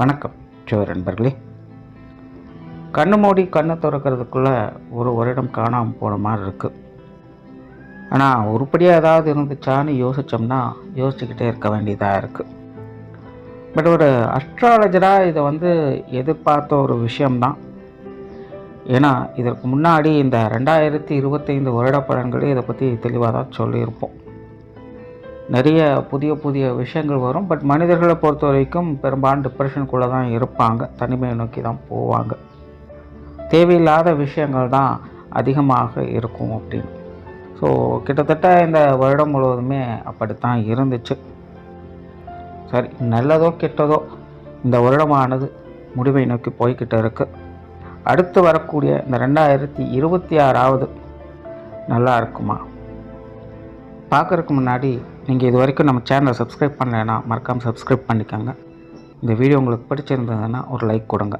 வணக்கம் நண்பர்களே. கண்ணு மூடி கண்ணை திறக்கிறதுக்குள்ளே ஒரு வருடம் காணாமல் போன மாதிரி இருக்குது. ஆனால் உருப்படியாக ஏதாவது இருந்துச்சான்னு யோசிச்சுக்கிட்டே இருக்க வேண்டியதாக இருக்குது. பட் ஒரு அஸ்ட்ராலஜராக இதை எதிர்பார்த்த ஒரு விஷயம்தான். ஏன்னா இதற்கு முன்னாடி இந்த 2025 வருட பலன்களே இதை பற்றி தெளிவாக தான் சொல்லியிருப்போம். நிறைய புதிய புதிய விஷயங்கள் வரும். பட் மனிதர்களை பொறுத்த வரைக்கும் பெரும்பாலும் டிப்ரெஷனுக்குள்ளே தான் இருப்பாங்க, தனிமையை நோக்கி தான் போவாங்க. தேவையில்லாத விஷயங்கள் தான் அதிகமாக இருக்கும் அப்படின்னு. ஸோ கிட்டத்தட்ட இந்த வருடம் முழுவதுமே அப்படித்தான் இருந்துச்சு. சரி, நல்லதோ கெட்டதோ இந்த வருடமானது முடிவை நோக்கி போய்கிட்டு இருக்கு. அடுத்து வரக்கூடிய இந்த 2026 நல்லா இருக்குமா? பார்க்குறதுக்கு முன்னாடி நீங்கள் இது வரைக்கும் நம்ம சேனலை சப்ஸ்கிரைப் பண்ணலைன்னா மறக்காமல் சப்ஸ்கிரைப் பண்ணிக்கோங்க. இந்த வீடியோ உங்களுக்கு பிடிச்சிருந்ததுன்னா ஒரு லைக் கொடுங்க.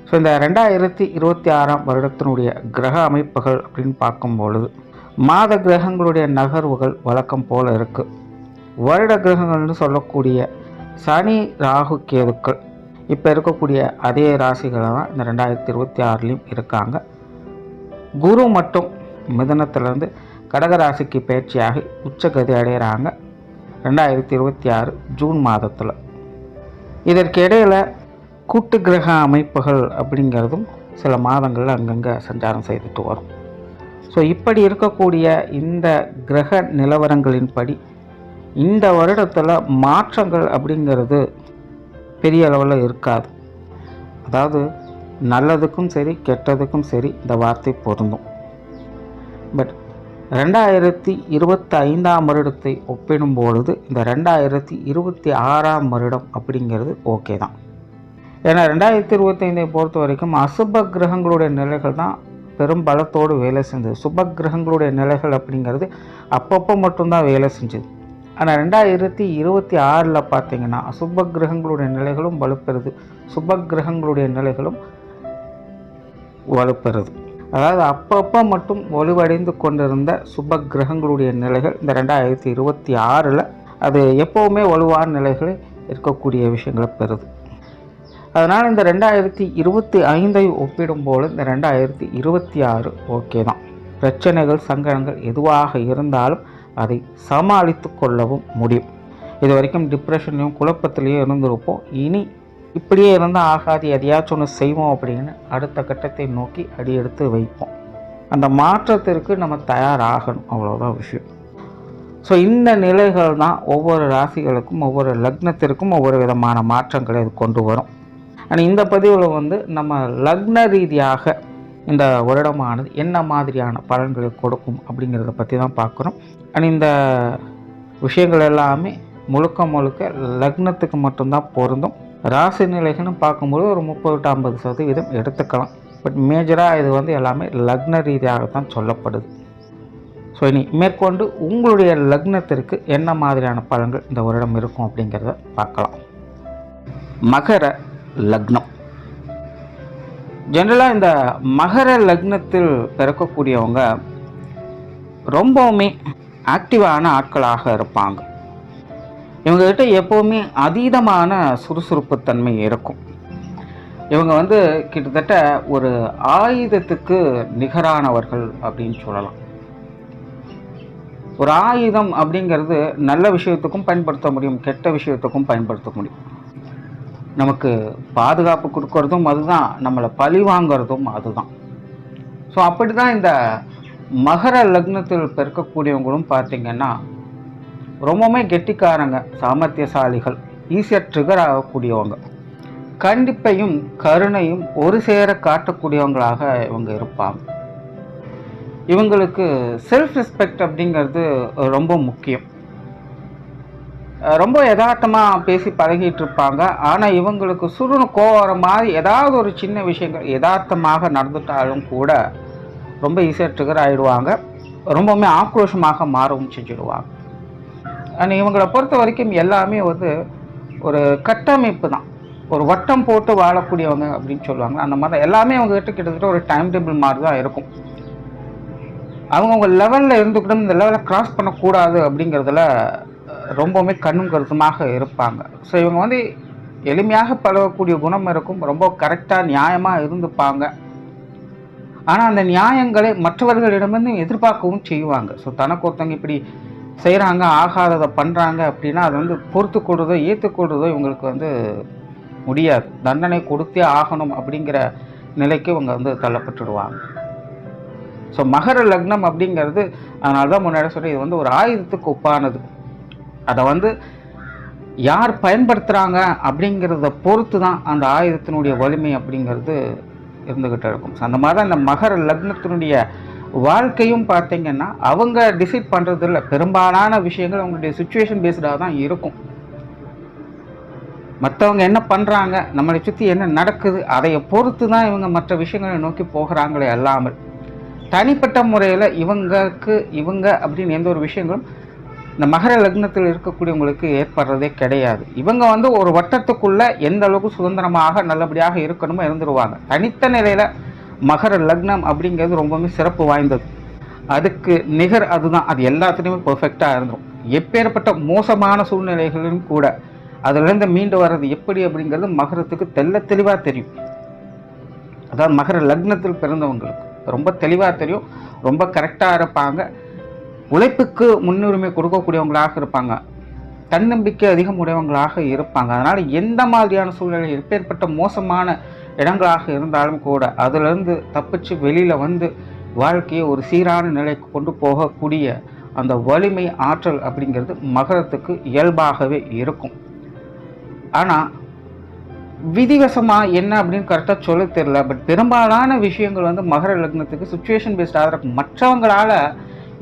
ஸோ இந்த 2026 வருடத்தினுடைய கிரக அமைப்புகள் அப்படின்னு பார்க்கும்பொழுது மாத கிரகங்களுடைய நகர்வுகள் வழக்கம் போல் இருக்குது. வருட கிரகங்கள்னு சொல்லக்கூடிய சனி, ராகு, கேதுக்கள் இப்போ இருக்கக்கூடிய அதே ராசிகளை தான் இந்த 2026 இருக்காங்க. குரு மட்டும் மிதுனத்திலேருந்து கடகராசிக்கு பயிற்சியாகி உச்சகதி அடைகிறாங்க 2026 ஜூன் மாதத்தில். இதற்கு இடையில் கூட்டு கிரக அமைப்புகள் அப்படிங்கிறதும் சில மாதங்கள் அங்கங்கே சஞ்சாரம் செய்துட்டு வரும். ஸோ இப்படி இருக்கக்கூடிய இந்த கிரக நிலவரங்களின்படி இந்த வருடத்தில் மாற்றங்கள் அப்படிங்கிறது பெரிய அளவில் இருக்காது. அதாவது நல்லதுக்கும் சரி கெட்டதுக்கும் சரி இந்த வார்த்தை பொருந்தும். பட் 2025 வருடத்தை ஒப்பிடும்பொழுது இந்த 2026 வருடம் அப்படிங்கிறது ஓகே தான். ஏன்னா 2025 பொறுத்த வரைக்கும் அசுப கிரகங்களுடைய நிலைகள் தான் பெரும் பலத்தோடு வேலை செஞ்சது. சுப கிரகங்களுடைய நிலைகள் அப்படிங்கிறது அப்பப்போ மட்டும்தான் வேலை செஞ்சது. ஆனால் 2026 பார்த்தீங்கன்னா அசுப கிரகங்களுடைய நிலைகளும் வலுப்பெறுது, சுப கிரகங்களுடைய நிலைகளும் வலுப்பெறுது. அதாவது அப்பப்போ மட்டும் வலுவடைந்து கொண்டிருந்த சுப கிரகங்களுடைய நிலைகள் இந்த 2026 அது எப்போவுமே வலுவான நிலைகள் இருக்கக்கூடிய விஷயங்களை பெறுது. அதனால் இந்த 2025 ஒப்பிடும்போது இந்த 2026 ஓகே தான். பிரச்சனைகள், சங்கடங்கள் எதுவாக இருந்தாலும் அதை சமாளித்து கொள்ளவும் முடியும். இது வரைக்கும் டிப்ரெஷன்லையும் குழப்பத்திலையும் இருந்திருப்போம். இனி இப்படியே இருந்தால் ஆகாது, எதையாச்சும் ஒன்று செய்வோம் அப்படின்னு அடுத்த கட்டத்தை நோக்கி அடி எடுத்து வைப்போம். அந்த மாற்றத்திற்கு நம்ம தயாராகணும், அவ்வளோதான் விஷயம். ஸோ இந்த நிலைகள் தான் ஒவ்வொரு ராசிகளுக்கும் ஒவ்வொரு லக்னத்திற்கும் ஒவ்வொரு விதமான மாற்றங்களை இது கொண்டு வரும். ஆனால் இந்த பதிவில் நம்ம லக்ன ரீதியாக இந்த வருடமானது என்ன மாதிரியான பலன்களை கொடுக்கும் அப்படிங்கிறத பற்றி தான் பார்க்குறோம். ஆனால் இந்த விஷயங்கள் எல்லாமே முழுக்க லக்னத்துக்கு மட்டும்தான் பொருந்தும். ராசி நிலைகள்னு பார்க்கும்போது ஒரு 30-50% எடுத்துக்கலாம். பட் மேஜராக இது எல்லாமே லக்ன ரீதியாக தான் சொல்லப்படுது. ஸோ இனி மேற்கொண்டு உங்களுடைய லக்னத்திற்கு என்ன மாதிரியான பலன்கள் இந்த வருடம் இருக்கும் அப்படிங்கிறத பார்க்கலாம். மகர லக்னம். ஜென்ரலாக இந்த மகர லக்னத்தில் பிறக்கக்கூடியவங்க ரொம்பவுமே ஆக்டிவான ஆட்களாக இருப்பாங்க. இவங்ககிட்ட எப்போவுமே அதீதமான சுறுசுறுப்பு தன்மை இருக்கும். இவங்க கிட்டத்தட்ட ஒரு ஆயுதத்துக்கு நிகரானவர்கள் அப்படின்னு சொல்லலாம். ஒரு ஆயுதம் அப்படிங்கிறது நல்ல விஷயத்துக்கும் பயன்படுத்த முடியும், கெட்ட விஷயத்துக்கும் பயன்படுத்த முடியும். நமக்கு பாதுகாப்பு கொடுக்கறதும் அதுதான், நம்மளை பழி வாங்கிறதும் அதுதான். ஸோ அப்படி தான் இந்த மகர லக்னத்தில் பிறக்கக்கூடியவங்களும் பார்த்திங்கன்னா ரொம்பவுமே கெட்டிக்காரங்க, சாமர்த்தியசாலிகள், ஈஸியாக ட்ரிகர் ஆகக்கூடியவங்க, கண்டிப்பையும் கருணையும் ஒரு சேர காட்டக்கூடியவங்களாக இவங்க இருப்பாங்க. இவங்களுக்கு செல்ஃப் ரெஸ்பெக்ட் அப்படிங்கிறது ரொம்ப முக்கியம். ரொம்ப யதார்த்தமாக பேசி பழகிட்டு இருப்பாங்க. ஆனால் இவங்களுக்கு சுருணு கோவம் மாதிரி ஏதாவது ஒரு சின்ன விஷயங்கள் யதார்த்தமாக நடந்துட்டாலும் கூட ரொம்ப ஈஸியாக ட்ரிகர் ஆகிடுவாங்க, ரொம்பவுமே ஆக்ரோஷமாக மாறவும் செஞ்சுடுவாங்க. ஆனால் இவங்களை பொறுத்த வரைக்கும் எல்லாமே ஒரு கட்டமைப்பு தான், ஒரு வட்டம் போட்டு வாழக்கூடியவங்க அப்படின்னு சொல்லுவாங்க. அந்த மாதிரி எல்லாமே அவங்ககிட்ட கிட்டத்தட்ட ஒரு டைம் டேபிள் மாதிரி தான் இருக்கும். அவங்கவுங்க லெவலில் இருந்துக்கிட்டு இந்த லெவலை கிராஸ் பண்ணக்கூடாது அப்படிங்கிறதுல ரொம்பவுமே கண்ணும் கருத்துமாக இருப்பாங்க. ஸோ இவங்க எளிமையாக பழகக்கூடிய குணம் இருக்கும், ரொம்ப கரெக்டாக நியாயமாக இருந்துப்பாங்க. ஆனால் அந்த நியாயங்களை மற்றவர்களிடமிருந்து எதிர்பார்க்கவும் செய்வாங்க. ஸோ தனக்கு ஒருத்தவங்க இப்படி செய்கிறாங்க, ஆகாததை பண்ணுறாங்க அப்படின்னா அதை வந்து பொறுத்து கொள்றதோ ஏற்றுக்கொள்றதோ இவங்களுக்கு வந்து முடியாது. தண்டனை கொடுத்தே ஆகணும் அப்படிங்கிற நிலைக்கு இவங்க வந்து தள்ளப்பட்டுடுவாங்க. ஸோ மகர லக்னம் அப்படிங்கிறது, அதனால தான் முன்னாடி சொல்லி இது வந்து ஒரு ஆயுதத்துக்கு ஒப்பானது. அதை வந்து யார் பயன்படுத்துகிறாங்க அப்படிங்கிறத பொறுத்து தான் அந்த ஆயுதத்தினுடைய வலிமை அப்படிங்கிறது இருந்துக்கிட்டு இருக்கும். ஸோ அந்த மாதிரி தான் இந்த மகர லக்னத்தினுடைய வாழ்க்கையும் பார்த்தீங்கன்னா அவங்க டிசைட் பண்ணுறது இல்லை. பெரும்பாலான விஷயங்கள் அவங்களுடைய சுச்சுவேஷன் பேஸ்டாக தான் இருக்கும். மற்றவங்க என்ன பண்ணுறாங்க, நம்மளை சுற்றி என்ன நடக்குது, அதை பொறுத்து தான் இவங்க மற்ற விஷயங்களை நோக்கி போகிறாங்களே அல்லாமல் தனிப்பட்ட முறையில் இவங்க அப்படின்னு எந்த ஒரு விஷயங்களும் இந்த மகர லக்னத்தில் இருக்கக்கூடியவங்களுக்கு ஏற்படுறதே கிடையாது. இவங்க வந்து ஒரு வட்டத்துக்குள்ளே எந்த அளவுக்கு சுதந்திரமாக நல்லபடியாக இருக்கணுமோ இருந்துருவாங்க. தனித்த நிலையில் மகர லக்னம் அப்படிங்கிறது ரொம்பவுமே சிறப்பு வாய்ந்தது. அதுக்கு நிகர் அதுதான். அது எல்லாத்துலேயுமே பர்ஃபெக்டாக இருந்துடும். எப்பேற்பட்ட மோசமான சூழ்நிலைகளிலும் கூட அதிலிருந்து மீண்டு வர்றது எப்படி அப்படிங்கிறது மகரத்துக்கு தெளிவாக தெரியும். அதாவது மகர லக்னத்தில் பிறந்தவங்களுக்கு ரொம்ப தெளிவாக தெரியும். ரொம்ப கரெக்டாக இருப்பாங்க. உழைப்புக்கு முன்னுரிமை கொடுக்கக்கூடியவங்களாக இருப்பாங்க. தன்னம்பிக்கை அதிகம் உடையவங்களாக இருப்பாங்க. அதனால் எந்த மாதிரியான சூழ்நிலை எப்பேற்பட்ட மோசமான இடங்களாக இருந்தாலும் கூட அதிலிருந்து தப்பிச்சு வெளியில் வந்து வாழ்க்கையை ஒரு சீரான நிலைக்கு கொண்டு போகக்கூடிய அந்த வலிமை ஆற்றல் அப்படிங்கிறது மகரத்துக்கு இயல்பாகவே இருக்கும். ஆனால் விதிவசமாக என்ன அப்படின்னு கரெக்டாக சொல்ல தெரியல. பட் பெரும்பாலான விஷயங்கள் வந்து மகர லக்னத்துக்கு சுச்சுவேஷன் பேஸ்டாக இருக்கும். மற்றவங்களால்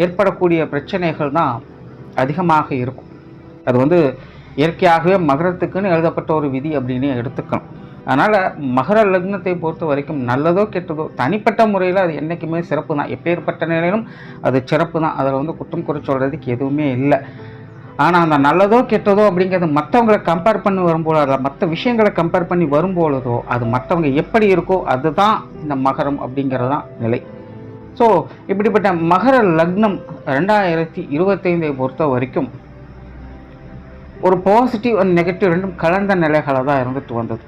ஏற்படக்கூடிய பிரச்சனைகள் தான் அதிகமாக இருக்கும். அது வந்து இயற்கையாகவே மகரத்துக்குன்னு எழுதப்பட்ட ஒரு விதி அப்படின்னு எடுத்துக்கணும். அதனால் மகர லக்னத்தை பொறுத்த வரைக்கும் நல்லதோ கெட்டதோ தனிப்பட்ட முறையில் அது என்றைக்குமே சிறப்பு தான். எப்பேற்பட்ட நிலையிலும் அது சிறப்பு தான். அதில் வந்து குற்றம் குறை சொல்கிறதுக்கு எதுவுமே இல்லை. ஆனால் அந்த நல்லதோ கெட்டதோ அப்படிங்கிறது மற்றவங்களை கம்பேர் பண்ணி வரும்போது, அதில் மற்ற விஷயங்களை கம்பேர் பண்ணி வரும்பொழுதோ அது மற்றவங்க எப்படி இருக்கோ அதுதான் இந்த மகரம் அப்படிங்கிறது தான் நிலை. ஸோ இப்படிப்பட்ட மகர லக்னம் 2025 பொறுத்த வரைக்கும் ஒரு பாசிட்டிவ் அண்ட் நெகட்டிவ் ரெண்டும் கலந்த நிலைகளை தான் இருந்துட்டு வந்தது.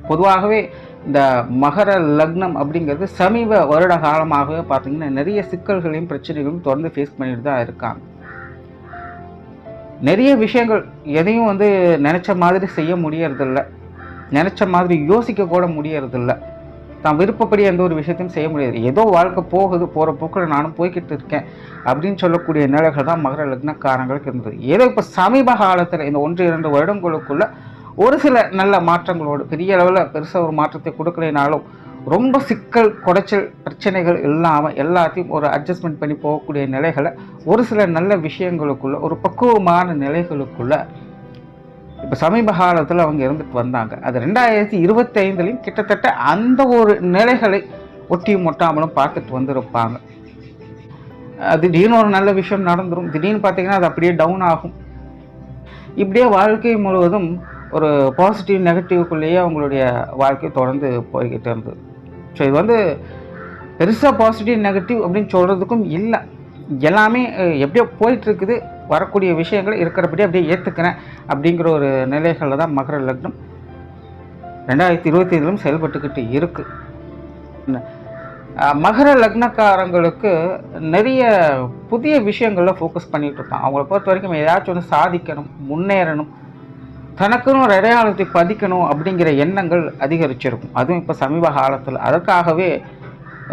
பொதுவாகவே இந்த மகர லக்னம் அப்படிங்கிறது சமீப வருட காலமாகவே பார்த்திங்கன்னா நிறைய சிக்கல்களையும் பிரச்சனைகளையும் தொடர்ந்து ஃபேஸ் பண்ணிட்டு தான் இருக்காங்க. நிறைய விஷயங்கள் எதையும் வந்து நினச்ச மாதிரி செய்ய முடியறதில்ல, நினச்ச மாதிரி யோசிக்க கூட முடியறதில்ல, தான் விருப்பப்படி எந்த ஒரு விஷயத்தையும் செய்ய முடியாது. ஏதோ வாழ்க்கை போகுது, போகிற போக்கில் நானும் போய்கிட்டு இருக்கேன் அப்படின்னு சொல்லக்கூடிய நிலைகள் தான் மகர லக்னக்காரங்களுக்கு இருந்தது. ஏதோ இப்போ சமீப காலத்தில் இந்த 1-2 வருடங்களுக்குள்ள ஒரு சில நல்ல மாற்றங்களோடு, பெரிய அளவில் பெருசாக ஒரு மாற்றத்தை கொடுக்கலைனாலும் ரொம்ப சிக்கல் குடைச்சல் பிரச்சனைகள் இல்லாமல் எல்லாத்தையும் ஒரு அட்ஜஸ்ட்மெண்ட் பண்ணி போகக்கூடிய நிலைகளை ஒரு சில நல்ல விஷயங்களுக்குள்ள ஒரு பக்குவமான நிலைகளுக்குள்ள இப்போ சமீப காலத்தில் அவங்க இருந்துட்டு வந்தாங்க. அது 2025லையும் கிட்டத்தட்ட அந்த ஒரு நிலைகளை ஒட்டியும் ஒட்டாமலும் பார்த்துட்டு வந்திருப்பாங்க. திடீர்னு ஒரு நல்ல விஷயம் நடந்துடும், திடீர்னு பார்த்தீங்கன்னா அது அப்படியே டவுன் ஆகும். இப்படியே வாழ்க்கை முழுவதும் ஒரு பாசிட்டிவ் நெகட்டிவ்க்குள்ளேயே அவங்களுடைய வாழ்க்கை தொடர்ந்து போய்கிட்டு இருந்தது. ஸோ இது வந்து பெருசாக பாசிட்டிவ் நெகட்டிவ் அப்படின்னு சொல்கிறதுக்கும் இல்லை, எல்லாமே எப்படியோ போயிட்டுருக்குது. வரக்கூடிய விஷயங்களை இருக்கிறபடி அப்படியே ஏற்றுக்கிறேன் அப்படிங்கிற ஒரு நிலைகளில் தான் மகர லக்னம் 2025லும் செயல்பட்டுக்கிட்டு இருக்குது. மகர லக்னக்காரங்களுக்கு நிறைய புதிய விஷயங்களில் ஃபோக்கஸ் பண்ணிகிட்டு இருப்பாங்க. அவங்கள பொறுத்த வரைக்கும் ஏதாச்சும் ஒன்று சாதிக்கணும், முன்னேறணும், தனக்குன்னு ஒரு அடையாளத்தை பதிக்கணும் அப்படிங்கிற எண்ணங்கள் அதிகரிச்சிருக்கும். அதுவும் இப்போ சமீப காலத்தில் அதற்காகவே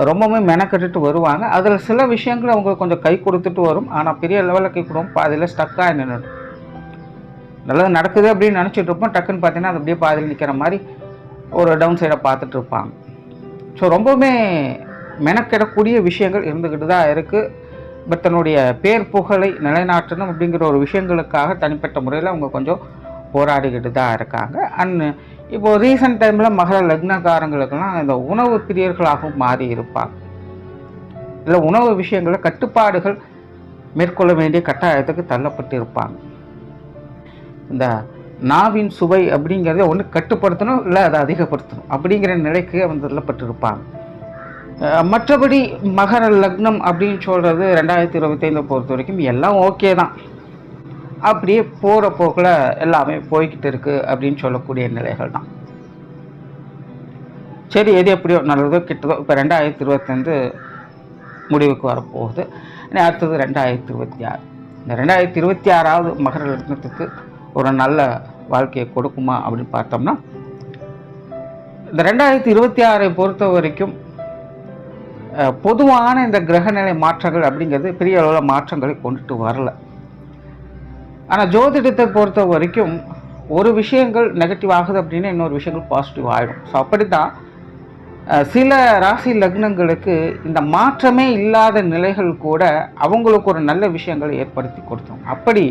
ரொம்பவுமே மெனக்கட்டுட்டு வருவாங்க. அதில் சில விஷயங்கள் அவங்களுக்கு கொஞ்சம் கை கொடுத்துட்டு வரும், ஆனால் பெரிய லெவலில் கை கொடுக்கும், பாதியில் ஸ்டக்காக நின்றுடும். நல்லது நடக்குது அப்படின்னு நினச்சிட்டு இருப்போம், டக்குன்னு பார்த்தீங்கன்னா அது அப்படியே பாதியில் நிற்கிற மாதிரி ஒரு டவுன் சைடை பார்த்துட்டு இருப்பாங்க. ஸோ ரொம்பவுமே மெனக்கிடக்கூடிய விஷயங்கள் இருந்துக்கிட்டு தான் இருக்குது. பட் தன்னுடைய பேர் புகழை நிலைநாட்டணும் அப்படிங்கிற ஒரு விஷயங்களுக்காக தனிப்பட்ட முறையில் அவங்க கொஞ்சம் போராடிக்கிட்டு தான் இருக்காங்க. அண்ட் இப்போது ரீசெண்ட் டைமில் மகர லக்னக்காரங்களுக்கெல்லாம் இந்த உணவு பிரியர்களாகவும் மாறி இருப்பாங்க. இல்லை உணவு விஷயங்களில் கட்டுப்பாடுகள் மேற்கொள்ள வேண்டிய கட்டாயத்துக்கு தள்ளப்பட்டு இருப்பாங்க. இந்த நாவின் சுவை அப்படிங்கிறத ஒன்று கட்டுப்படுத்தணும், இல்லை அதை அதிகப்படுத்தணும் அப்படிங்கிற நிலைக்கு அவங்க தள்ளப்பட்டிருப்பாங்க. மற்றபடி மகர லக்னம் அப்படின்னு சொல்கிறது 2025 பொறுத்த வரைக்கும் எல்லாம் ஓகே தான். அப்படியே போகிற போக்கில் எல்லாமே போய்கிட்டு இருக்குது அப்படின்னு சொல்லக்கூடிய நிலைகள் தான். சரி, எது எப்படியோ நல்லதோ கிட்டதோ இப்போ 2025 முடிவுக்கு வரப்போகுது. அடுத்தது 2026. இந்த 2026வது மகர லக்னத்துக்கு ஒரு நல்ல வாழ்க்கையை கொடுக்குமா அப்படின்னு பார்த்தோம்னா, இந்த 2026 பொறுத்த வரைக்கும் பொதுவான இந்த கிரகநிலை மாற்றங்கள் அப்படிங்கிறது பெரிய அளவில் மாற்றங்களை கொண்டுட்டு வரல. ஆனால் ஜோதிடத்தை பொறுத்த வரைக்கும் ஒரு விஷயங்கள் நெகட்டிவ் ஆகுது அப்படின்னா இன்னொரு விஷயங்கள் பாசிட்டிவ் ஆகிடும். ஸோ அப்படி தான் சில ராசி லக்னங்களுக்கு இந்த மாற்றமே இல்லாத நிலைகள் கூட அவங்களுக்கு ஒரு நல்ல விஷயங்களை ஏற்படுத்தி கொடுத்தோம். அப்படி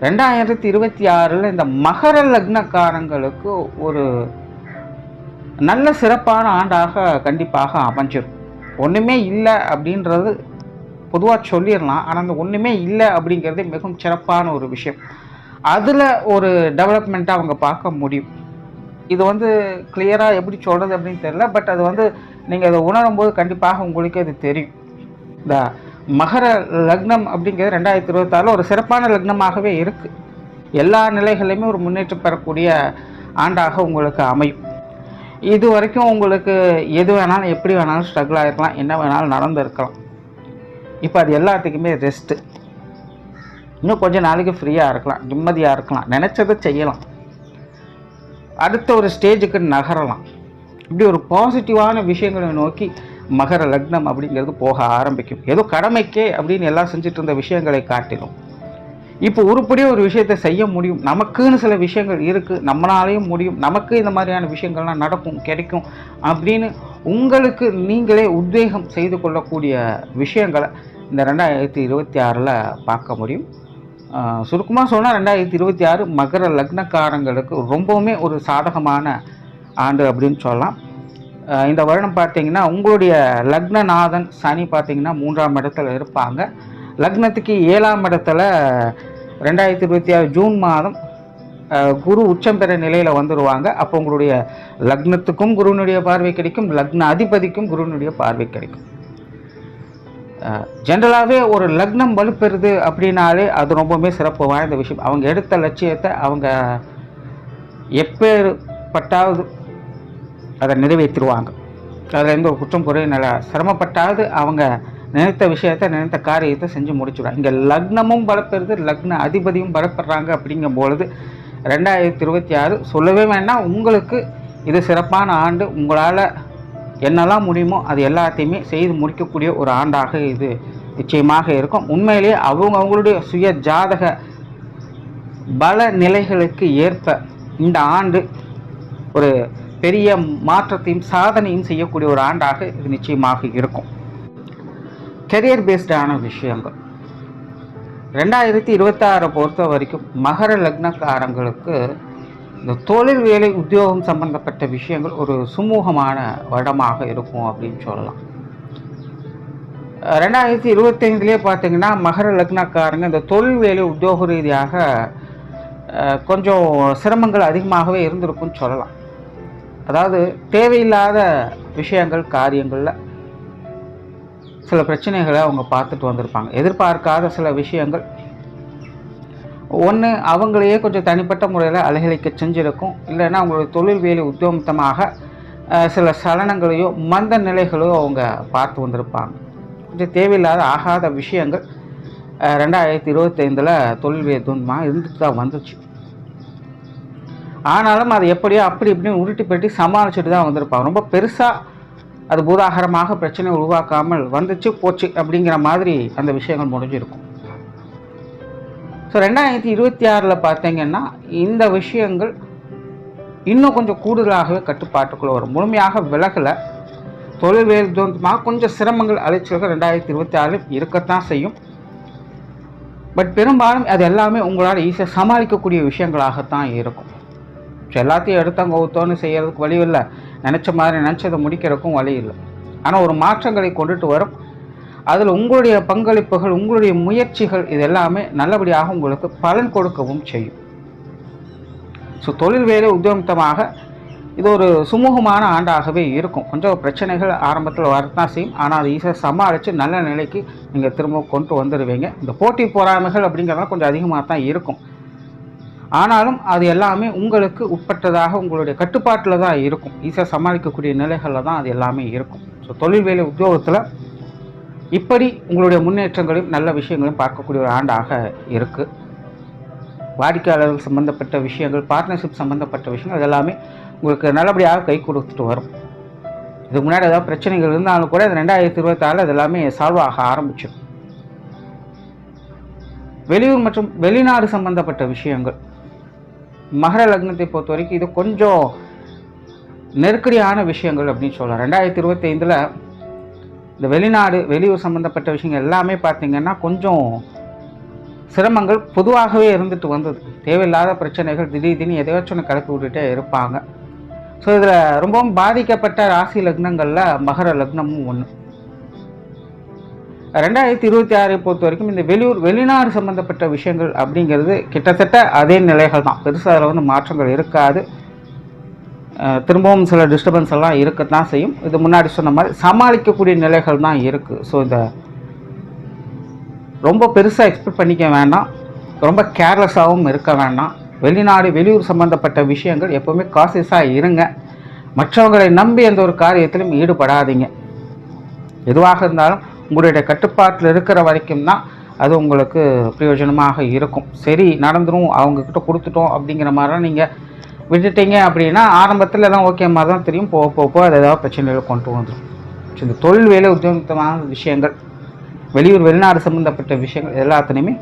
2026 இந்த மகர லக்னக்காரங்களுக்கு ஒரு நல்ல சிறப்பான ஆண்டாக கண்டிப்பாக அமைஞ்சிடும். ஒன்றுமே இல்லை அப்படின்றது பொதுவாக சொல்லிடலாம். ஆனால் அந்த ஒன்றுமே இல்லை அப்படிங்கிறது மிகவும் சிறப்பான ஒரு விஷயம். அதில் ஒரு டெவலப்மெண்ட்டாக அவங்க பார்க்க முடியும். இது கிளியராக எப்படி சொல்கிறது அப்படின்னு தெரியல. பட் அது நீங்கள் அதை உணரும்போது கண்டிப்பாக உங்களுக்கு அது தெரியும். இந்த மகர லக்னம் அப்படிங்கிறது 2026 ஒரு சிறப்பான லக்னமாகவே இருக்குது. எல்லா நிலைகளையுமே ஒரு முன்னேற்றம் பெறக்கூடிய ஆண்டாக உங்களுக்கு அமையும். இது வரைக்கும் உங்களுக்கு எது வேணாலும் எப்படி வேணாலும் ஸ்ட்ரகிள் ஆகிருக்கலாம், என்ன வேணாலும் நடந்திருக்கலாம். இப்போ அது எல்லாத்துக்குமே ரெஸ்ட்டு. இன்னும் கொஞ்சம் நாளைக்கு ஃப்ரீயாக இருக்கலாம், நிம்மதியாக இருக்கலாம், நினச்சதை செய்யலாம், அடுத்த ஒரு ஸ்டேஜுக்கு நகரலாம். இப்படி ஒரு பாசிட்டிவான விஷயங்களை நோக்கி மகர லக்னம் அப்படிங்கிறது போக ஆரம்பிக்கும். ஏதோ கடமைக்கே அப்படின்னு எல்லாம் செஞ்சுட்டு இருந்த விஷயங்களை காட்டிலும் இப்போ உருப்படியாக ஒரு விஷயத்தை செய்ய முடியும். நமக்குன்னு சில விஷயங்கள் இருக்குது, நம்மளாலேயும் முடியும், நமக்கு இந்த மாதிரியான விஷயங்கள்லாம் நடக்கும், கிடைக்கும் அப்படின்னு உங்களுக்கு நீங்களே உத்வேகம் செய்து கொள்ளக்கூடிய விஷயங்களை இந்த 2026 பார்க்க முடியும். சுருக்கமாக சொன்னால் 2026 மகர லக்னக்காரங்களுக்கு ரொம்பவுமே ஒரு சாதகமான ஆண்டு அப்படின்னு சொல்லலாம். இந்த வருடம் பார்த்திங்கன்னா உங்களுடைய லக்னநாதன் சனி பார்த்திங்கன்னா 3ஆம் இடத்துல இருப்பாங்க. லக்னத்துக்கு 7ஆம் இடத்துல 2026 ஜூன் மாதம் குரு உச்சம் பெற நிலையில் வந்துடுவாங்க. அப்போ உங்களுடைய லக்னத்துக்கும் குருனுடைய பார்வை கிடைக்கும், லக்ன அதிபதிக்கும் குருனுடைய பார்வை கிடைக்கும். ஜென்ரலாகவே ஒரு லக்னம் வலுப்பெறுது அப்படின்னாலே அது ரொம்பவுமே சிறப்பு வாய்ந்த விஷயம். அவங்க எடுத்த லட்சியத்தை அவங்க எப்பேற்பட்டாவது அதை நிறைவேற்றிடுவாங்க. அதில் எந்த ஒரு குற்றம் குறை நல்லா சிரமப்பட்டாவது அவங்க நினைத்த விஷயத்தை நினைத்த காரியத்தை செஞ்சு முடிச்சுடுவாங்க. இங்கே லக்னமும் பலப்பெறுது, லக்ன அதிபதியும் பலப்படுறாங்க. அப்படிங்கும் பொழுது 2026 சொல்லவே வேண்டாம், உங்களுக்கு இது சிறப்பான ஆண்டு. உங்களால் என்னெல்லாம் முடியுமோ அது எல்லாத்தையுமே செய்து முடிக்கக்கூடிய ஒரு ஆண்டாக இது நிச்சயமாக இருக்கும். உண்மையிலேயே அவங்களுடைய சுய ஜாதக பல நிலைகளுக்கு ஏற்ப இந்த ஆண்டு ஒரு பெரிய மாற்றத்தையும் சாதனையும் செய்யக்கூடிய ஒரு ஆண்டாக இது நிச்சயமாக இருக்கும். கெரியர் பேஸ்டான விஷயங்கள் 2026 பொறுத்த வரைக்கும் மகர லக்னக்காரங்களுக்கு இந்த தொழில் வேலை உத்தியோகம் சம்பந்தப்பட்ட விஷயங்கள் ஒரு சுமூகமான வருடமாக இருக்கும் அப்படின்னு சொல்லலாம். 2025 பார்த்தீங்கன்னா மகர லக்னக்காரங்க இந்த தொழில் வேலை உத்தியோக ரீதியாக கொஞ்சம் சிரமங்கள் அதிகமாகவே இருந்திருக்குன்னு சொல்லலாம். அதாவது தேவையில்லாத விஷயங்கள் காரியங்களில் சில பிரச்சனைகளை அவங்க பார்த்துட்டு வந்திருப்பாங்க. எதிர்பார்க்காத சில விஷயங்கள் ஒன்று அவங்களையே கொஞ்சம் தனிப்பட்ட முறையில் அலைகழிக்க செஞ்சுருக்கும். இல்லைன்னா அவங்களுடைய தொழில் வேலை உத்தியோகமாக சில சலனங்களையோ மந்த நிலைகளையோ அவங்க பார்த்து வந்திருப்பாங்க. கொஞ்சம் தேவையில்லாத ஆகாத விஷயங்கள் 2025 தொழில் வேலை துன்பமாக இருந்துட்டு தான் வந்துச்சு. ஆனாலும் அதை எப்படியோ அப்படி இப்படின்னு உருட்டி பெட்டி சமாளிச்சுட்டு தான் வந்திருப்பாங்க. ரொம்ப பெருசாக அது பூதாகரமாக பிரச்சனை உருவாக்காமல் வந்துச்சு போச்சு அப்படிங்கிற மாதிரி அந்த விஷயங்கள் முடிஞ்சிருக்கும். ஸோ 2026 பார்த்தீங்கன்னா இந்த விஷயங்கள் இன்னும் கொஞ்சம் கூடுதலாகவே கட்டுப்பாட்டுக்குள்ளே வரும். முழுமையாக விலகலை. தொழில் வேலை கொஞ்சம் சிரமங்கள் அலைச்சல்கள் 2026 இருக்கத்தான் செய்யும். பட் பெரும்பாலும் அது எல்லாமே உங்களால் ஈஸியாக சமாளிக்கக்கூடிய விஷயங்களாகத்தான் இருக்கும். ஸோ எல்லாத்தையும் எடுத்தவங்க ஒருத்தோன்னு செய்கிறதுக்கு வழி இல்லை, நினச்ச மாதிரி நினச்சதை முடிக்கிறதுக்கும் வழி இல்லை. ஆனால் ஒரு மாற்றங்களை கொண்டுட்டு வரும். அதில் உங்களுடைய பங்களிப்புகள், உங்களுடைய முயற்சிகள் இது எல்லாமே நல்லபடியாக உங்களுக்கு பலன் கொடுக்கவும் செய்யும். ஸோ தொழில் வேலை உத்தியோகமாக இது ஒரு சுமூகமான ஆண்டாகவே இருக்கும். கொஞ்சம் பிரச்சனைகள் ஆரம்பத்தில் வரத்தான் செய்யும், ஆனால் அதை ஈஸியாக சமாளித்து நல்ல நிலைக்கு நீங்கள் திரும்ப கொண்டு வந்துடுவீங்க. இந்த போட்டி பொறாமைகள் அப்படிங்கிறதெல்லாம் கொஞ்சம் அதிகமாக தான் இருக்கும், ஆனாலும் அது எல்லாமே உங்களுக்கு உட்பட்டதாக உங்களுடைய கட்டுப்பாட்டில் தான் இருக்கும். ஈஸியாக சமாளிக்கக்கூடிய நிலைகளில் தான் அது எல்லாமே இருக்கும். ஸோ தொழில் வேலை உத்தியோகத்தில் இப்படி உங்களுடைய முன்னேற்றங்களையும் நல்ல விஷயங்களையும் பார்க்கக்கூடிய ஒரு ஆண்டாக இருக்குது. வாடிக்கையாளர்கள் சம்மந்தப்பட்ட விஷயங்கள், பார்ட்னர்ஷிப் சம்மந்தப்பட்ட விஷயங்கள் இதெல்லாமே உங்களுக்கு நல்லபடியாக கை கொடுத்துட்டு வரும். இதுக்கு முன்னாடி ஏதாவது பிரச்சனைகள் இருந்தாலும் கூட இந்த 2026 இதெல்லாமே சால்வ் ஆக ஆரம்பிச்சிடும். வெளியூர் மற்றும் வெளிநாடு சம்பந்தப்பட்ட விஷயங்கள், மகர லக்னத்தை பொறுத்த வரைக்கும் இது கொஞ்சம் நெருக்கடியான விஷயங்கள் அப்படின்னு சொல்லலாம். 2025 இந்த வெளிநாடு வெளியூர் சம்மந்தப்பட்ட விஷயங்கள் எல்லாமே பார்த்திங்கன்னா கொஞ்சம் சிரமங்கள் பொதுவாகவே இருந்துட்டு வந்தது. தேவையில்லாத பிரச்சனைகள் திடீர்னு எதையாச்சும் ஒன்று கிளப்பி விட்டுட்டே இருப்பாங்க. ஸோ இதில் ரொம்பவும் பாதிக்கப்பட்ட ராசி லக்னங்களில் மகர லக்னமும் ஒன்று. 2026 பொறுத்த வரைக்கும் இந்த வெளிநாடு சம்மந்தப்பட்ட விஷயங்கள் அப்படிங்கிறது கிட்டத்தட்ட அதே நிலைகள் தான். பெருசாக அதில் வந்து மாற்றங்கள் இருக்காது. திரும்பவும் சில டிஸ்டர்பன்ஸ் எல்லாம் இருக்கத்தான் செய்யும். இது முன்னாடி சொன்ன மாதிரி சமாளிக்கக்கூடிய நிலைகள் தான் இருக்குது. ஸோ இந்த ரொம்ப பெருசாக எக்ஸ்பெக்ட் பண்ணிக்க வேண்டாம், ரொம்ப கேர்லெஸ்ஸாகவும் இருக்க வேண்டாம். வெளிநாடு வெளியூர் சம்மந்தப்பட்ட விஷயங்கள் எப்போவுமே காசியஸாக இருங்க. மற்றவங்களை நம்பி எந்த ஒரு காரியத்திலும் ஈடுபடாதீங்க. எதுவாக இருந்தாலும் உங்களுடைய கட்டுப்பாட்டில் இருக்கிற வரைக்கும் தான் அது உங்களுக்கு பிரயோஜனமாக இருக்கும். சரி நடந்துடும், அவங்கக்கிட்ட கொடுத்துட்டோம் அப்படிங்கிற மாதிரிலாம் நீங்கள் விட்டுட்டீங்க அப்படின்னா ஆரம்பத்தில் எல்லாம் ஓகே மாதிரி தான் தெரியும். போக போக அது ஏதாவது பிரச்சனைகளை கொண்டு வந்துடும். ஸோ இந்த தொழில் வேலை உத்தியோகமான விஷயங்கள், வெளியூர் வெளிநாடு சம்மந்தப்பட்ட விஷயங்கள் எல்லாத்துலேயுமே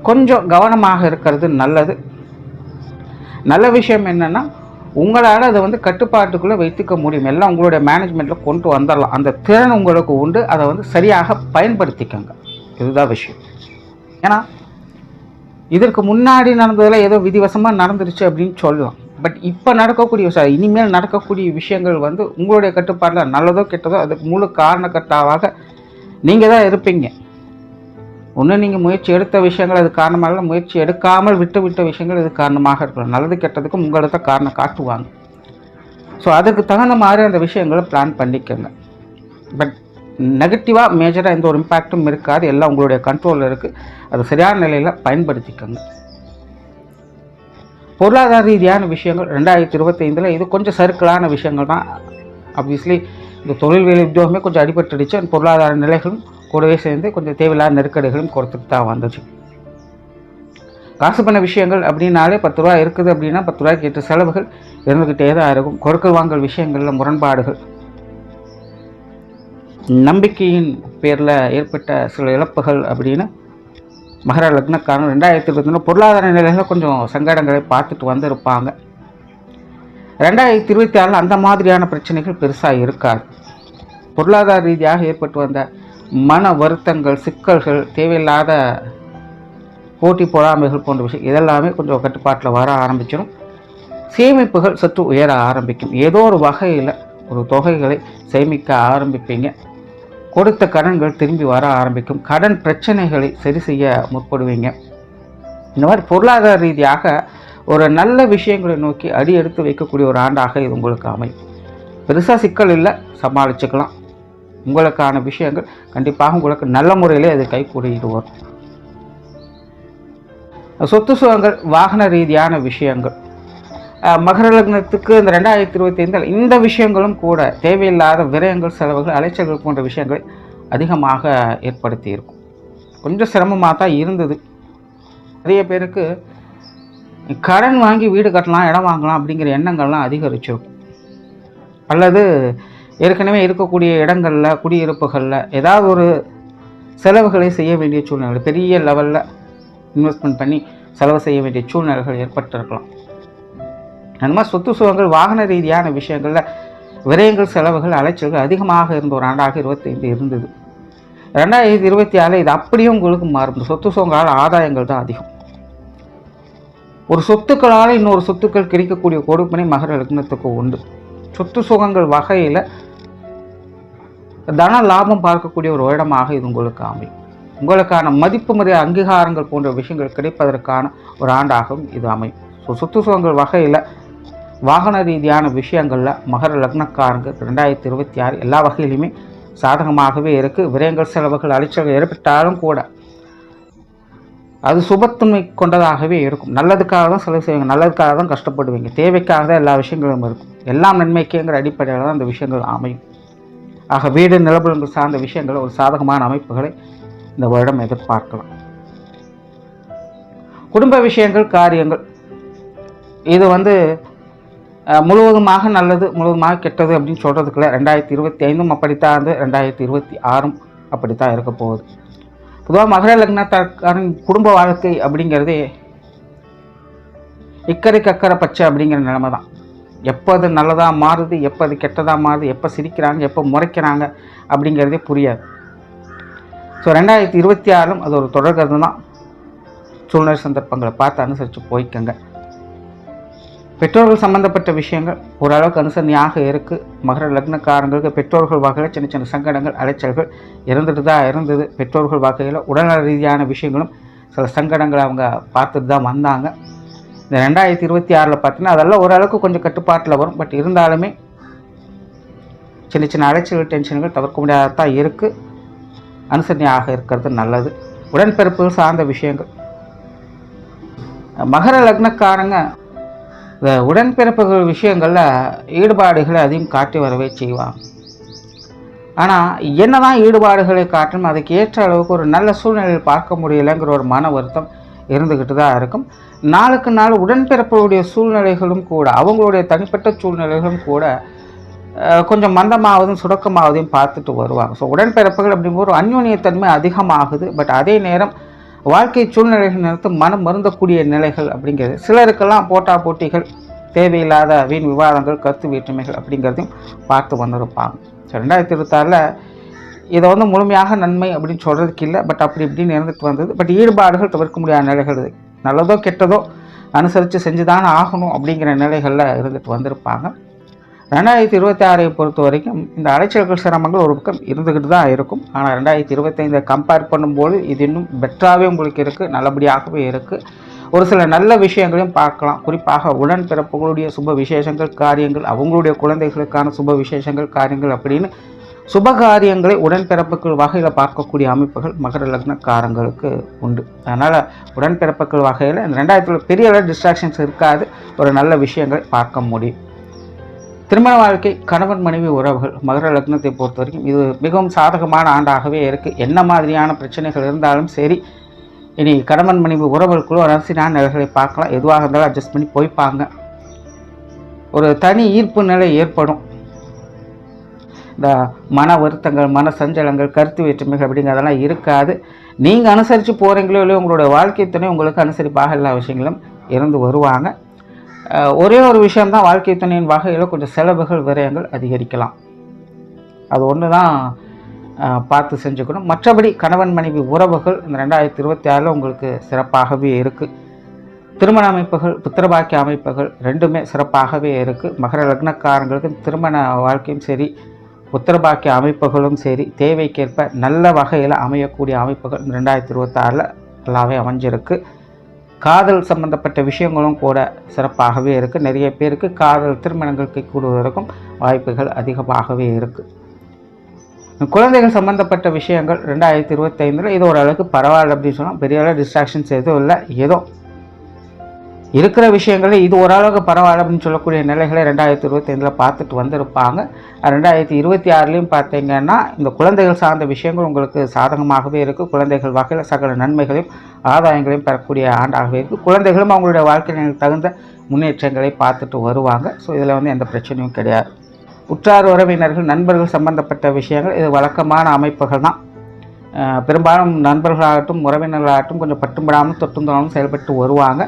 கொஞ்சம் கவனமாக இருக்கிறது நல்லது. நல்ல விஷயம் என்னென்னா உங்களால் அதை வந்து கட்டுப்பாட்டுக்குள்ளே வைத்துக்க முடியும். எல்லாம் உங்களுடைய மேனேஜ்மெண்ட்டில் கொண்டு வந்துடலாம். அந்த திறன் உங்களுக்கு உண்டு. அதை வந்து சரியாக பயன்படுத்திக்கங்க. இதுதான் விஷயம். ஏன்னா இதற்கு முன்னாடி நடந்ததில் ஏதோ விதிவசமாக நடந்துருச்சு அப்படின்னு சொல்லலாம். பட் இப்போ நடக்கக்கூடிய இனிமேல் நடக்கக்கூடிய விஷயங்கள் வந்து உங்களுடைய கட்டுப்பாட்டில் நல்லதோ கெட்டதோ அதுக்கு முழு காரணக்கர்த்தாவாக நீங்கள் தான் இருப்பீங்க. ஒன்று நீங்கள் முயற்சி எடுத்த விஷயங்கள் அது காரணமாக, முயற்சி எடுக்காமல் விட்ட விஷயங்கள் இது காரணமாக இருக்கலாம். நல்லது கெட்டதுக்கும் உங்களுக்கு தான் காரணம் காட்டுவாங்க. ஸோ அதுக்கு தகுந்த மாதிரி அந்த விஷயங்களை பிளான் பண்ணிக்கோங்க. பட் நெகட்டிவாக மேஜராக எந்த ஒரு இம்பேக்டும் இருக்காது. எல்லாம் உங்களுடைய கண்ட்ரோலில் இருக்குது. அதை சரியான நிலையில் பயன்படுத்திக்கோங்க. பொருளாதார ரீதியான விஷயங்கள் 2025 இது கொஞ்சம் சர்க்கிளான விஷயங்கள் தான். ஆப்வியஸ்லி இந்த தொழில் வேலை உத்தியோகமே கொஞ்சம் அடிபட்டுடுச்சு. அந்த பொருளாதார நிலைகளும் கூடவே சேர்ந்து கொஞ்சம் தேவையில்லாத நெருக்கடிகளும் கொடுத்துட்டு தான் வந்துச்சு. காசு பண்ண விஷயங்கள் அப்படின்னாலே 10 ரூபா இருக்குது அப்படின்னா 10 ரூபாய்க்கு 8 செலவுகள் இருந்துக்கிட்டே தான் இருக்கும். கொடுக்கல் வாங்கல் விஷயங்களில் முரண்பாடுகள், நம்பிக்கையின் பேரில் ஏற்பட்ட சில இழப்புகள் அப்படின்னு மகர லக்னக்காரன் 2023 பொருளாதார நிலையில் கொஞ்சம் சங்கடங்களை பார்த்துட்டு வந்திருப்பாங்க. 2026 அந்த மாதிரியான பிரச்சனைகள் பெருசாக இருக்காது. பொருளாதார ரீதியாக ஏற்பட்டு வந்த மன வருத்தங்கள், சிக்கல்கள், தேவையில்லாத போட்டி பொறாமைகள் போன்ற விஷயம் இதெல்லாமே கொஞ்சம் கட்டுப்பாட்டில் வர ஆரம்பிச்சிடும். சேமிப்புகள் சற்று உயர ஆரம்பிக்கும். ஏதோ ஒரு வகையில் ஒரு தொகைகளை சேமிக்க ஆரம்பிப்பீங்க. கொடுத்த கடன்கள் திரும்பி வர ஆரம்பிக்கும். கடன் பிரச்சனைகளை சரி செய்ய முற்படுவீங்க. இந்த மாதிரி பொருளாதார ரீதியாக ஒரு நல்ல விஷயங்களை நோக்கி அடி எடுத்து வைக்கக்கூடிய ஒரு ஆண்டாக இது உங்களுக்கு அமையும். பெருசாக சிக்கல் இல்லை, சமாளிச்சுக்கலாம். உங்களுக்கான விஷயங்கள் கண்டிப்பாக உங்களுக்கு நல்ல முறையிலே அது கைகூடிட்டு வரும். சொத்து சுகங்கள், வாகன ரீதியான விஷயங்கள், மகர லக்னத்துக்கு இந்த 2025 இந்த விஷயங்களும் கூட தேவையில்லாத விரயங்கள், செலவுகள், அலைச்சல்கள் போன்ற விஷயங்களை அதிகமாக ஏற்படுத்தி இருக்கும். கொஞ்சம் சிரமமாக தான் இருந்தது. நிறைய பேருக்கு கடன் வாங்கி வீடு கட்டலாம், இடம் வாங்கலாம் அப்படிங்கிற எண்ணங்கள்லாம் அதிகரிச்சிருக்கும். அல்லது ஏற்கனவே இருக்கக்கூடிய இடங்களில், குடியிருப்புகளில் ஏதாவது ஒரு செலவுகளை செய்ய வேண்டிய சூழ்நிலை, பெரிய லெவலில் இன்வெஸ்ட்மெண்ட் பண்ணி செலவு செய்ய வேண்டிய சூழ்நிலைகள் ஏற்பட்டிருக்கலாம். அந்த மாதிரி சொத்து சுகங்கள், வாகன ரீதியான விஷயங்களில் விரயங்கள், செலவுகள், அலைச்சல்கள் அதிகமாக இருந்த ஒரு ஆண்டாக 2025 இருந்தது. 2026 இது அப்படியும் உங்களுக்கு மாறும். சொத்து சுகங்களால் ஆதாயங்கள் தான் அதிகம். ஒரு சொத்துக்களால் இன்னொரு சொத்துக்கள் கிடைக்கக்கூடிய கொடுப்பினை மகர லக்னத்துக்கு உண்டு. சொத்து சுகங்கள் வகையில் தன லாபம் பார்க்கக்கூடிய ஒரு இடமாக இது உங்களுக்கு அமையும். உங்களுக்கான மதிப்பு முறை, அங்கீகாரங்கள் போன்ற விஷயங்கள் கிடைப்பதற்கான ஒரு ஆண்டாகவும் இது அமையும். ஸோ சொத்து சுகங்கள் வகையில் வாகன ரீதியான விஷயங்களில் மகர லக்னக்காரங்க 2026 எல்லா வகையிலுமே சாதகமாகவே இருக்குது. விரயங்கள், செலவுகள், அலைச்சல்கள் ஏற்பட்டாலும் கூட அது சுபத்தன்மை கொண்டதாகவே இருக்கும். நல்லதுக்காக தான் செலவு செய்வீங்க, நல்லதுக்காக தான் கஷ்டப்படுவீங்க, தேவைக்காக தான் எல்லா விஷயங்களும் இருக்கும். எல்லாம் நன்மைக்குங்கிற அடிப்படையில் தான் அந்த விஷயங்கள் அமையும். ஆக வீடு நிலபுலங்கள் சார்ந்த விஷயங்கள் ஒரு சாதகமான அமைப்புகளை இந்த வருடம் எதிர்பார்க்கலாம். குடும்ப விஷயங்கள், காரியங்கள் இது முழுவதுமாக நல்லது முழுவதுமாக கெட்டது அப்படின்னு சொல்கிறதுக்குள்ள 2025 அப்படித்தான், 2026 அப்படித்தான் இருக்க போகுது. பொதுவாக மகர லக்னத்தாரின் குடும்ப வாழ்க்கை அப்படிங்கிறதே இக்கரைக்கு அக்கறை பச்சை அப்படிங்கிற நிலைமை தான். எப்போ அது நல்லதாக மாறுது, எப்போ அது கெட்டதாக மாறுது, எப்போ சிரிக்கிறாங்க, எப்போ முறைக்கிறாங்க அப்படிங்கிறதே புரியாது. ஸோ 2026 அது ஒரு தொடர்கிறது தான். சூழ்நிலை சந்தர்ப்பங்களை பார்த்து அனுசரித்து போய்க்கங்க. பெற்றோர்கள் சம்பந்தப்பட்ட விஷயங்கள் ஓரளவுக்கு அனுசரணையாக இருக்குது. மகர லக்னக்காரங்களுக்கு பெற்றோர்கள் வகையில் சின்ன சின்ன சங்கடங்கள், அலைச்சல்கள் இருந்துட்டு தான் இருந்தது. பெற்றோர்கள் வகையில் உடல்நல ரீதியான விஷயங்களும் சில சங்கடங்களை அவங்க பார்த்துட்டு தான் வந்தாங்க. இந்த 2026 பார்த்தீங்கன்னா அதெல்லாம் ஓரளவுக்கு கொஞ்சம் கட்டுப்பாட்டில் வரும். பட் இருந்தாலுமே சின்ன சின்ன அலைச்சல்கள், டென்ஷன்கள் தவிர்க்க முடியாததான் இருக்குது. அனுசரணையாக இருக்கிறது நல்லது. உடன்பிறப்புகள் சார்ந்த விஷயங்கள் மகர லக்னக்காரங்க இந்த உடன்பிறப்புகள் விஷயங்களில் ஈடுபாடுகளை அதிகம் காட்டி வரவே செய்வாங்க. ஆனால் என்னதான் ஈடுபாடுகளை காட்டும் அதுக்கு ஏற்ற அளவுக்கு ஒரு நல்ல சூழ்நிலையில் பார்க்க முடியலைங்கிற ஒரு மன வருத்தம் இருந்துக்கிட்டு தான் இருக்கும். நாளுக்கு நாள் உடன்பிறப்புடைய சூழ்நிலைகளும் கூட, அவங்களுடைய தனிப்பட்ட சூழ்நிலைகளும் கூட கொஞ்சம் மந்தமாவதும் சுடக்கமாவதையும் பார்த்துட்டு வருவாங்க. ஸோ உடன்பிறப்புகள் அப்படிங்கிற ஒரு அந்யோன்யத்தன்மை அதிகமாகுது. பட் அதே நேரம் வாழ்க்கை சூழ்நிலைகள் நிறுத்து மனம் மருந்தக்கூடிய நிலைகள் அப்படிங்கிறது சிலருக்கெல்லாம் போட்டா போட்டிகள், தேவையில்லாத வீண் விவாதங்கள், கருத்து வேற்றுமைகள் அப்படிங்கிறதையும் பார்த்து வந்திருப்பாங்க. ஸோ 2026 இதை முழுமையாக நன்மை அப்படின்னு சொல்கிறதுக்கு இல்லை. பட் அப்படி இப்படின்னு இருந்துட்டு வந்தது. பட் ஈடுபாடுகள் தவிர்க்க முடியாத நிலைகள், நல்லதோ கெட்டதோ அனுசரித்து செஞ்சு தானே ஆகணும் அப்படிங்கிற நிலைகளில் இருந்துட்டு வந்திருப்பாங்க. 2026 பொறுத்த வரைக்கும் இந்த அலைச்சல்கள், சிரமங்கள் ஒரு பக்கம் இருந்துக்கிட்டு தான் இருக்கும். ஆனால் 2025 கம்பேர் பண்ணும்போது இது இன்னும் பெட்டராகவே உங்களுக்கு இருக்குது, நல்லபடியாகவே இருக்குது. ஒரு சில நல்ல விஷயங்களையும் பார்க்கலாம். குறிப்பாக உடன்பிறப்புகளுடைய சுப விசேஷங்கள், காரியங்கள், அவங்களுடைய குழந்தைகளுக்கான சுப விசேஷங்கள், காரியங்கள் அப்படின்னு சுப காரியங்களை உடன்பிறப்புகள் வகையில் பார்க்கக்கூடிய அமைப்புகள் மகர லக்னக்காரங்களுக்கு உண்டு. அதனால் உடன்பிறப்புகள் வகையில் இந்த 2000 பெரிய அளவு டிஸ்ட்ராக்ஷன்ஸ் இருக்காது. ஒரு நல்ல விஷயங்களை பார்க்க முடியும். திருமண வாழ்க்கை, கணவன் மனைவி உறவுகள் மகர லக்னத்தை பொறுத்த வரைக்கும் இது மிகவும் சாதகமான ஆண்டாகவே இருக்குது. என்ன மாதிரியான பிரச்சனைகள் இருந்தாலும் சரி, இனி கணவன் மனைவி உறவுகளுக்குள்ள ஒரு அரசியலான நிலைகளை பார்க்கலாம். எதுவாக இருந்தாலும் அட்ஜஸ்ட் பண்ணி போய்ப்பாங்க. ஒரு தனி ஈர்ப்பு நிலை ஏற்படும். இந்த மன வருத்தங்கள், மன சஞ்சலங்கள், கருத்து வேற்றுமைகள் அப்படிங்கிறதெல்லாம் இருக்காது. நீங்கள் அனுசரித்து போகிறீங்களோ இல்லையோ உங்களோட வாழ்க்கை துணை உங்களுக்கு அனுசரிப்பாக எல்லா விஷயங்களும் இருந்து வருவாங்க. ஒரே ஒரு விஷயம்தான், வாழ்க்கை துணையின் வகையில் கொஞ்சம் செலவுகள், விரயங்கள் அதிகரிக்கலாம். அது ஒன்று தான் பார்த்து செஞ்சுக்கணும். மற்றபடி கணவன் மனைவி உறவுகள் இந்த 2026 உங்களுக்கு சிறப்பாகவே இருக்குது. திருமண அமைப்புகள், புத்திரபாக்கிய அமைப்புகள் ரெண்டுமே சிறப்பாகவே இருக்குது. மகர லக்னக்காரங்களுக்கு திருமண வாழ்க்கையும் சரி, புத்திரபாக்கிய அமைப்புகளும் சரி, தேவைக்கேற்ப நல்ல வகையில் அமையக்கூடிய அமைப்புகள் 2026 நல்லாவே அமைஞ்சிருக்கு. காதல் சம்பந்தப்பட்ட விஷயங்களும் கூட சிறப்பாகவே இருக்குது. நிறைய பேருக்கு காதல் திருமணங்கள் கைகூடுவதற்கும் வாய்ப்புகள் அதிகமாகவே இருக்குது. குழந்தைகள் சம்பந்தப்பட்ட விஷயங்கள் 2025 இது ஓரளவுக்கு பரவாயில்ல அப்படின்னு சொன்னால், பெரிய அளவு டிஸ்ட்ராக்ஷன்ஸ் எதுவும் இல்லை. ஏதோ இருக்கிற விஷயங்களில் இது ஓரளவுக்கு பரவாயில்ல அப்படின்னு சொல்லக்கூடிய நிலைகளை 2025 பார்த்துட்டு வந்திருப்பாங்க. 2026 பார்த்தீங்கன்னா இந்த குழந்தைகள் சார்ந்த விஷயங்கள் உங்களுக்கு சாதகமாகவே இருக்குது. குழந்தைகள் வகையில் சகல நன்மைகளையும் ஆதாயங்களையும் பெறக்கூடிய ஆண்டாகவே இருக்குது. குழந்தைகளும் அவங்களுடைய வாழ்க்கையில் தகுந்த முன்னேற்றங்களை பார்த்துட்டு வருவாங்க. ஸோ இதில் எந்த பிரச்சனையும் கிடையாது. உற்றார் உறவினர்கள், நண்பர்கள் சம்பந்தப்பட்ட விஷயங்கள் இது வழக்கமான அமைப்புகள் தான். பெரும்பாலும் நண்பர்களாகட்டும் உறவினர்களாகட்டும் கொஞ்சம் பட்டும்படாமல் தொட்டுந்தாலும் செயல்பட்டு வருவாங்க.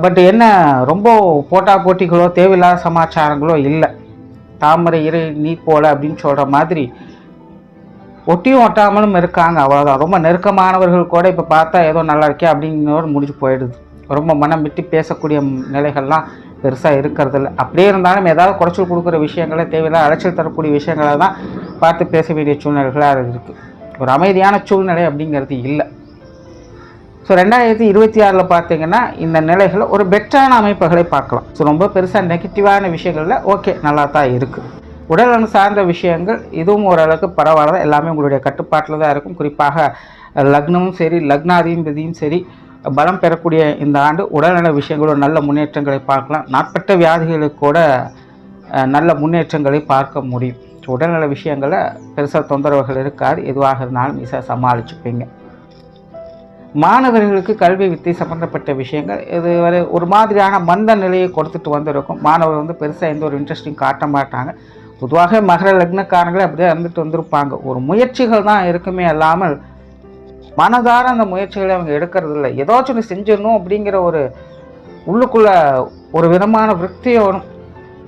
பட் என்ன ரொம்ப போட்டா போட்டிகளோ தேவையில்லாத சமாச்சாரங்களோ இல்லை. தாமரை இறை நீர் போல அப்படின்னு சொல்கிற மாதிரி ஒட்டியும் ஒட்டாமலும் இருக்காங்க, அவ்வளோதான். ரொம்ப நெருக்கமானவர்கள் கூட இப்போ பார்த்தா ஏதோ நல்லா இருக்கே அப்படிங்கிற முடிஞ்சு போயிடுது. ரொம்ப மனம் விட்டு பேசக்கூடிய நிலைகள்லாம் பெருசாக இருக்கிறதில்ல. அப்படியே இருந்தாலும் ஏதாவது குறைச்சல் கொடுக்குற விஷயங்களை, தேவையில்லாத அலைச்சல் தரக்கூடிய விஷயங்களை தான் பார்த்து பேச வேண்டிய சூழ்நிலைகளாக இருக்குது. ஒரு அமைதியான சூழ்நிலை அப்படிங்கிறது இல்லை. ஸோ 2026 பார்த்தீங்கன்னா இந்த நிலைகளை ஒரு பெட்டரான அமைப்புகளை பார்க்கலாம். ஸோ ரொம்ப பெருசாக நெகட்டிவான விஷயங்களில் ஓகே நல்லா தான் இருக்குது. உடல்நலம் சார்ந்த விஷயங்கள் இதுவும் ஓரளவுக்கு பரவாயில்ல, எல்லாமே உங்களுடைய கட்டுப்பாட்டில் தான் இருக்கும். குறிப்பாக லக்னமும் சரி லக்னாதிபதியும் சரி பலம் பெறக்கூடிய இந்த ஆண்டு உடல்நல விஷயங்களும் நல்ல முன்னேற்றங்களை பார்க்கலாம். நாட்பட்ட வியாதிகளுக்கு கூட நல்ல முன்னேற்றங்களை பார்க்க முடியும். உடல்நல விஷயங்களில் பெருசாக தொந்தரவுகள் இருக்காது, எதுவாக இருந்தாலும் ஈஸியாக சமாளிச்சுப்பீங்க. மாணவர்களுக்கு கல்வி வித்தை சம்பந்தப்பட்ட விஷயங்கள் இது ஒரு மாதிரியான மந்த நிலையை கொடுத்துட்டு வந்திருக்கும். மாணவர்கள் பெருசாக எந்த ஒரு இன்ட்ரெஸ்டிங் காட்ட மாட்டாங்க. பொதுவாக மகர லக்னக்காரங்களே அப்படியே இருந்துட்டு வந்திருப்பாங்க. ஒரு முயற்சிகள் தான் இருக்குமே அல்லாமல் மனதார அந்த முயற்சிகளை அவங்க எடுக்கிறது இல்லை. ஏதாச்சும் ஒன்று செஞ்சிடணும் அப்படிங்கிற ஒரு உள்ளுக்குள்ள ஒரு விதமான விருத்தியோடும்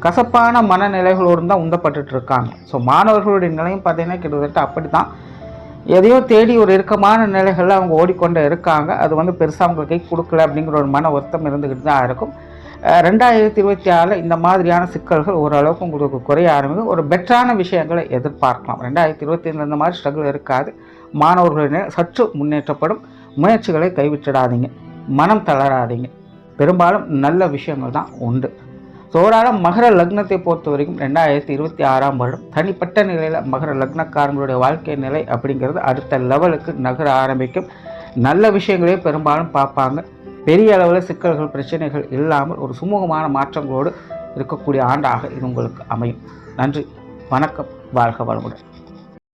கசப்பான மனநிலைகளோடும் தான் உந்தப்பட்டு இருக்காங்க. ஸோ மாணவர்களுடைய நிலையும் பார்த்தீங்கன்னா கிட்டத்தட்ட அப்படி தான். எதையோ தேடி ஒரு இறுக்கமான நிலைகளில் அவங்க ஓடிக்கொண்டே இருக்காங்க. அது பெருசாக அவங்க கை கொடுக்கல அப்படிங்கிற ஒரு மன வருத்தம் இருந்துக்கிட்டு தான் இருக்கும். 2026 இந்த மாதிரியான சிக்கல்கள் ஓரளவுக்கு உங்களுக்கு குறைய ஆரம்பிக்கும். ஒரு பெட்டரான விஷயங்களை எதிர்பார்க்கலாம். 2025 இந்த மாதிரி ஸ்ட்ரகிள் இருக்காது. மாணவர்களின் சற்று முன்னேற்றப்படும். முயற்சிகளை கைவிட்டுடாதீங்க, மனம் தளராதீங்க. பெரும்பாலும் நல்ல விஷயங்கள் தான் உண்டு. சோடால மகர லக்னத்தை பொறுத்த வரைக்கும் 2026 வருடம் தனிப்பட்ட நிலையில் மகர லக்னக்காரங்களுடைய வாழ்க்கை நிலை அப்படிங்கிறது அடுத்த லெவலுக்கு நகர ஆரம்பிக்கும். நல்ல விஷயங்களே பெரும்பாலும் பார்ப்பாங்க. பெரிய அளவில் சிக்கல்கள் பிரச்சனைகள் இல்லாமல் ஒரு சுமூகமான மாற்றங்களோடு இருக்கக்கூடிய ஆண்டாக இது உங்களுக்கு அமையும். நன்றி, வணக்கம், வாழ்க வளமுடன்.